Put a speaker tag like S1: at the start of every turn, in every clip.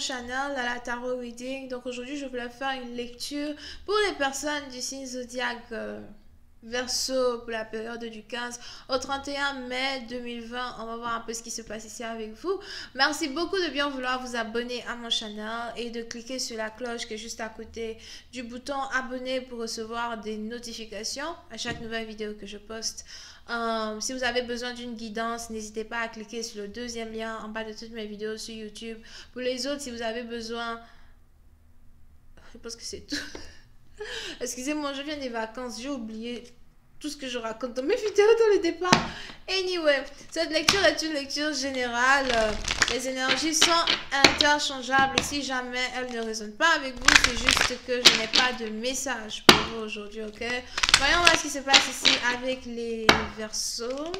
S1: channel à la tarot reading. Donc aujourd'hui je voulais faire une lecture pour les personnes du signe zodiaque Verseau pour la période du 15 au 31 mai 2020. On va voir un peu ce qui se passe ici avec vous. Merci beaucoup de bien vouloir vous abonner à mon channel et de cliquer sur la cloche qui est juste à côté du bouton abonner pour recevoir des notifications à chaque nouvelle vidéo que je poste. Si vous avez besoin d'une guidance, n'hésitez pas à cliquer sur le deuxième lien en bas de toutes mes vidéos sur YouTube. Pour les autres, si vous avez besoin, je pense que c'est tout. Excusez-moi, je viens des vacances, j'ai oublié tout ce que je raconte dans mes vidéos dans le départ. Anyway, cette lecture est une lecture générale. Les énergies sont interchangeables et si jamais elles ne résonnent pas avec vous, c'est juste que je n'ai pas de message pour vous aujourd'hui, ok? Voyons voir ce qui se passe ici avec les Verseaux.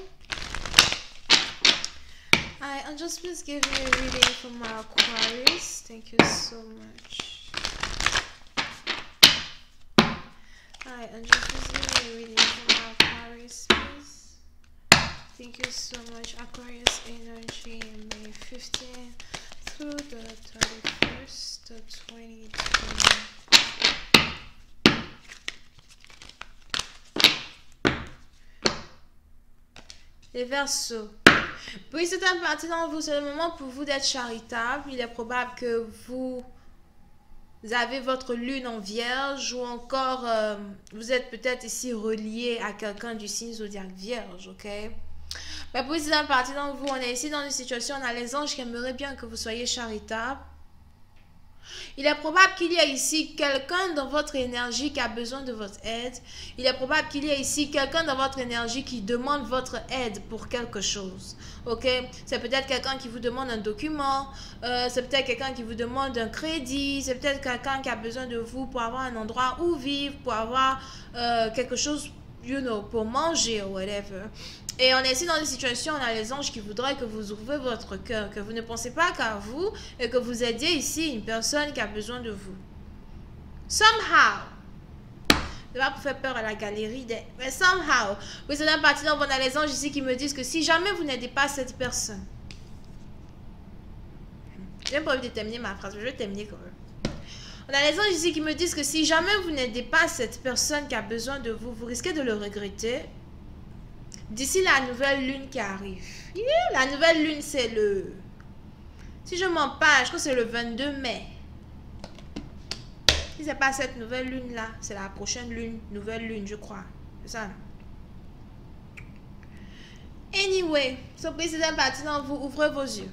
S1: And just please give me a reading for my Aquarius. Thank you so much. And just please give me a reading for my Aquarius, please. Thank you so much. Aquarius energy, May 15th through the 31st of 2020. Les Verseaux. Puis c'est un parti dans vous, c'est le moment pour vous d'être charitable. Il est probable que vous avez votre lune en vierge ou encore vous êtes peut-être ici relié à quelqu'un du signe zodiaque vierge, ok? Mais puis c'est un parti dans vous, on est ici dans une situation, on a les anges qui aimeraient bien que vous soyez charitable. Il est probable qu'il y ait ici quelqu'un dans votre énergie qui a besoin de votre aide. Il est probable qu'il y ait ici quelqu'un dans votre énergie qui demande votre aide pour quelque chose. Ok? C'est peut-être quelqu'un qui vous demande un document. C'est peut-être quelqu'un qui vous demande un crédit. C'est peut-être quelqu'un qui a besoin de vous pour avoir un endroit où vivre, pour avoir quelque chose, you know, pour manger ou whatever. Et on est ici dans une situation, on a les anges qui voudraient que vous ouvrez votre cœur, que vous ne pensez pas qu'à vous et que vous aidiez ici une personne qui a besoin de vous. Somehow. Je ne vais pas vous faire peur à la galerie, mais somehow. Oui, c'est un parti dont on a les anges ici qui me disent que si jamais vous n'aidez pas cette personne. J'ai pas envie de terminer ma phrase, mais je vais terminer quand même. On a les anges ici qui me disent que si jamais vous n'aidez pas cette personne qui a besoin de vous, vous risquez de le regretter. D'ici la nouvelle lune qui arrive. La nouvelle lune, c'est le... Si je m'en parle, je crois que c'est le 22 mai. Si c'est pas cette nouvelle lune-là, c'est la prochaine lune, nouvelle lune, je crois. C'est ça. Anyway, ce précédent parti dans vous, ouvrez vos yeux.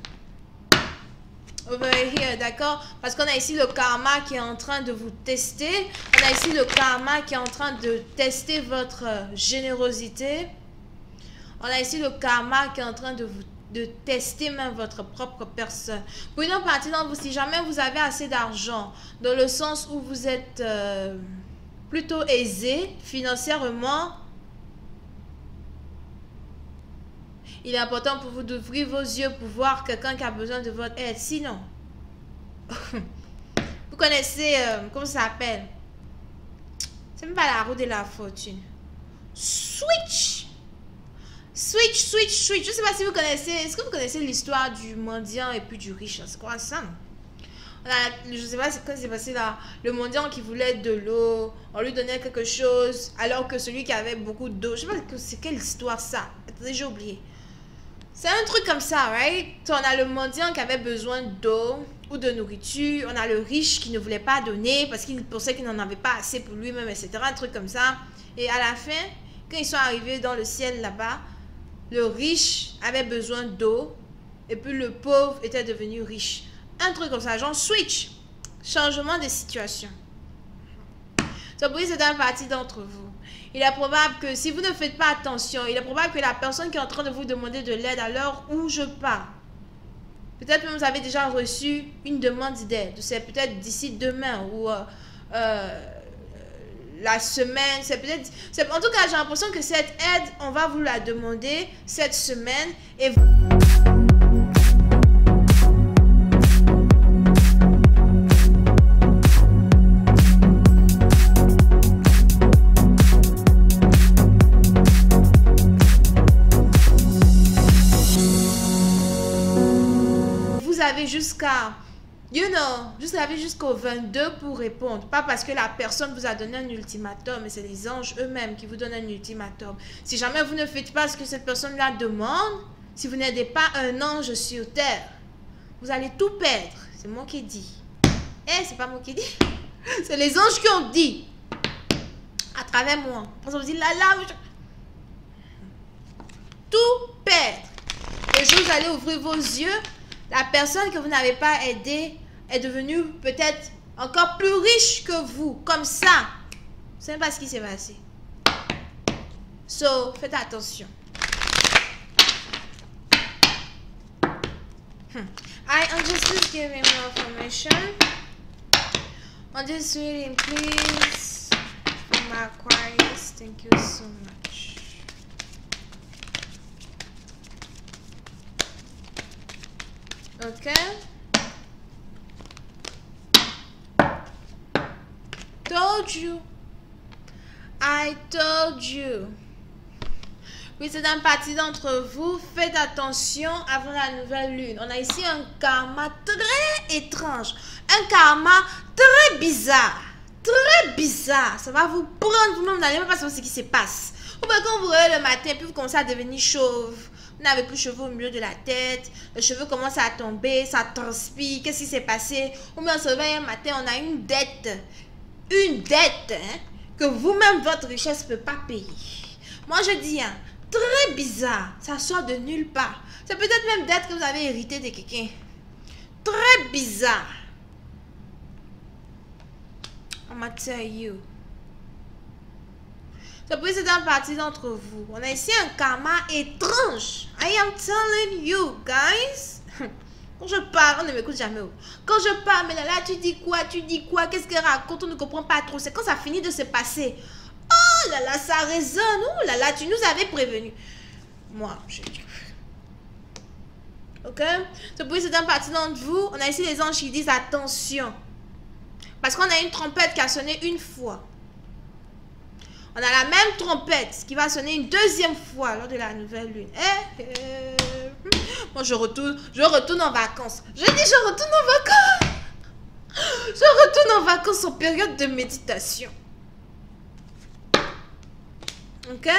S1: Over here, d'accord? Parce qu'on a ici le karma qui est en train de vous tester. On a ici le karma qui est en train de tester votre générosité. On a ici le karma qui est en train de tester même votre propre personne. Pour une partie d'entre vous, si jamais vous avez assez d'argent, dans le sens où vous êtes plutôt aisé financièrement, il est important pour vous d'ouvrir vos yeux pour voir quelqu'un qui a besoin de votre aide. Sinon, vous connaissez, comment ça s'appelle? C'est même pas la roue de la fortune. Switch! Switch. Je sais pas si vous connaissez. Est-ce que vous connaissez l'histoire du mendiant et puis du riche? C'est quoi ça? Je sais pas ce qui s'est passé là. Le mendiant qui voulait de l'eau, on lui donnait quelque chose, alors que celui qui avait beaucoup d'eau. Je sais pas c'est quelle histoire ça. Attendez, j'ai oublié. C'est un truc comme ça, right? On a le mendiant qui avait besoin d'eau ou de nourriture. On a le riche qui ne voulait pas donner parce qu'il pensait qu'il n'en avait pas assez pour lui-même, etc. Un truc comme ça. Et à la fin, quand ils sont arrivés dans le ciel là-bas, le riche avait besoin d'eau et puis le pauvre était devenu riche. Un truc comme ça, genre switch. Changement de situation. Ça pour c'est un parti d'entre vous. Il est probable que si vous ne faites pas attention, il est probable que la personne qui est en train de vous demander de l'aide à l'heure où je pars, peut-être même vous avez déjà reçu une demande d'aide. C'est peut-être d'ici demain ou la semaine, c'est peut-être... En tout cas, j'ai l'impression que cette aide, on va vous la demander cette semaine et vous avez jusqu'à You know, vous avez jusqu'au 22 pour répondre. Pas parce que la personne vous a donné un ultimatum, mais c'est les anges eux-mêmes qui vous donnent un ultimatum. Si jamais vous ne faites pas ce que cette personne-là demande, si vous n'aidez pas un ange sur terre, vous allez tout perdre. C'est moi qui dis. Eh, c'est pas moi qui dis. C'est les anges qui ont dit. À travers moi. Parce qu'on vous dit, là, tout perdre. Le jour où vous allez ouvrir vos yeux, la personne que vous n'avez pas aidée est devenue peut-être encore plus riche que vous. Comme ça. Vous ne savez pas ce qui s'est passé. So, faites attention. I'm just giving more information. On this reading, please. For my Aquarius, thank you so much. Okay. Told you. I told you. Oui, c'est une partie d'entre vous. Faites attention avant la nouvelle lune. On a ici un karma très étrange. Un karma très bizarre. Très bizarre. Ça va vous prendre vous-même. Vous n'allez même pas savoir ce qui se passe. Ou bien quand vous réveillez le matin, puis vous commencez à devenir chauve. Vous n'avez plus de cheveux au milieu de la tête. Les cheveux commencent à tomber. Ça transpire. Qu'est-ce qui s'est passé? Ou bien on se réveille un matin, on a une dette. Une dette hein, que vous-même, votre richesse ne peut pas payer. Moi, je dis, hein, très bizarre. Ça sort de nulle part. C'est peut-être même dette que vous avez hérité de quelqu'un. Très bizarre. I'm gonna tell you. Ça peut être une partie d'entre vous. On a ici un karma étrange. I am telling you, guys. Quand je parle, on ne m'écoute jamais. Quand je parle, mais là, tu dis quoi? Tu dis quoi? Qu'est-ce qu'elle raconte? On ne comprend pas trop. C'est quand ça finit de se passer. Oh là là, ça résonne. Oh là là, tu nous avais prévenu. Moi, je dis. Ok? Ça peut être une partie d'entre vous. On a ici les anges qui disent attention. Parce qu'on a une trompette qui a sonné une fois. On a la même trompette qui va sonner une deuxième fois lors de la nouvelle lune. Moi, je retourne en vacances. Je dis, je retourne en vacances. Je retourne en vacances en période de méditation. Ok?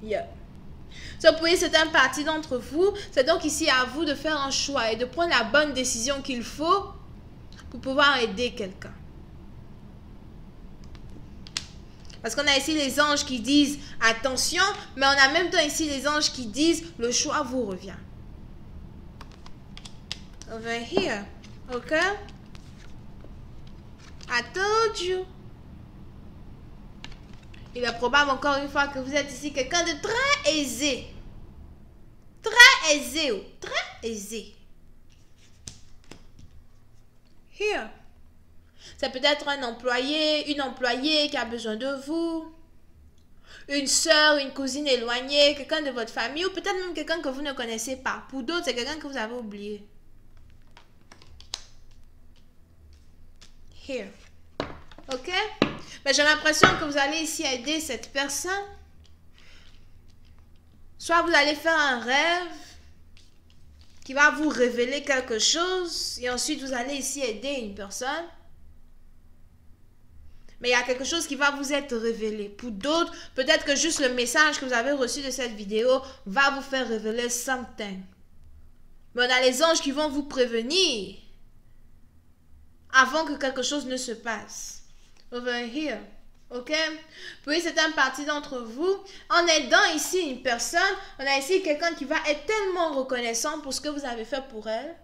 S1: Yeah. So, vous voyez, c'est un parti d'entre vous. C'est donc ici à vous de faire un choix et de prendre la bonne décision qu'il faut pour pouvoir aider quelqu'un. Parce qu'on a ici les anges qui disent attention, mais on a en même temps ici les anges qui disent le choix vous revient. Over here. Ok? I told you. Il est probable encore une fois que vous êtes ici quelqu'un de très aisé. Très aisé. Très aisé. Here. C'est peut-être un employé, une employée qui a besoin de vous. Une soeur, une cousine éloignée, quelqu'un de votre famille ou peut-être même quelqu'un que vous ne connaissez pas. Pour d'autres, c'est quelqu'un que vous avez oublié. Here. Ok? Mais j'ai l'impression que vous allez ici aider cette personne. Soit vous allez faire un rêve qui va vous révéler quelque chose et ensuite vous allez ici aider une personne. Mais il y a quelque chose qui va vous être révélé. Pour d'autres, peut-être que juste le message que vous avez reçu de cette vidéo va vous faire révéler something. Mais on a les anges qui vont vous prévenir avant que quelque chose ne se passe. Over here. Ok? Puis c'est un parti d'entre vous. En aidant ici une personne, on a ici quelqu'un qui va être tellement reconnaissant pour ce que vous avez fait pour elle.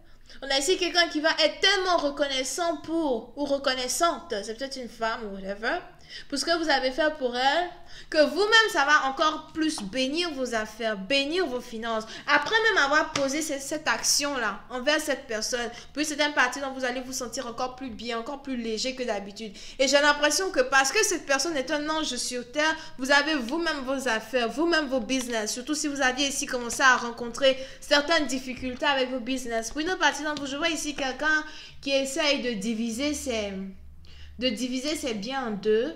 S1: On a ici quelqu'un qui va être tellement reconnaissant pour, ou reconnaissante, c'est peut-être une femme ou whatever, pour ce que vous avez fait pour elle, que vous-même, ça va encore plus bénir vos affaires, bénir vos finances. Après même avoir posé cette action-là envers cette personne, puis c'est un parti dont vous allez vous sentir encore plus bien, encore plus léger que d'habitude. Et j'ai l'impression que parce que cette personne est un ange sur terre, vous avez vous-même vos affaires, vous-même vos business, surtout si vous aviez ici commencé à rencontrer certaines difficultés avec vos business. Pour une autre partie d'entre vous, je vois ici quelqu'un qui essaye de diviser ses biens en deux.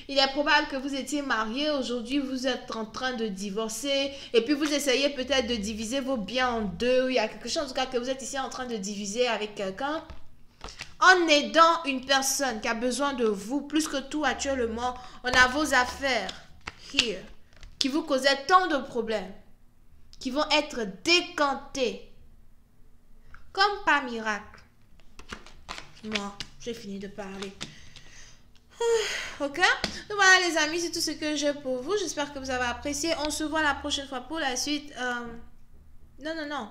S1: Il est probable que vous étiez marié, aujourd'hui vous êtes en train de divorcer et puis vous essayez peut-être de diviser vos biens en deux. Il y a quelque chose en tout cas que vous êtes ici en train de diviser avec quelqu'un. En aidant une personne qui a besoin de vous, plus que tout actuellement, on a vos affaires, here, qui vous causaient tant de problèmes, qui vont être décantées, comme par miracle. Moi, j'ai fini de parler. Ok, donc voilà les amis, c'est tout ce que j'ai pour vous. J'espère que vous avez apprécié. On se voit la prochaine fois pour la suite. Non.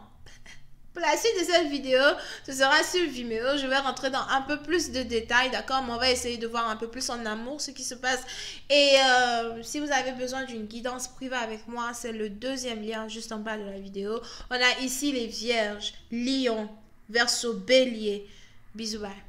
S1: Pour la suite de cette vidéo, ce sera sur Vimeo. Je vais rentrer dans un peu plus de détails, d'accord? Mais on va essayer de voir un peu plus en amour ce qui se passe. Et si vous avez besoin d'une guidance privée avec moi, c'est le deuxième lien juste en bas de la vidéo. On a ici les Vierges, Lion, Verseau, Bélier. Bisous, bye.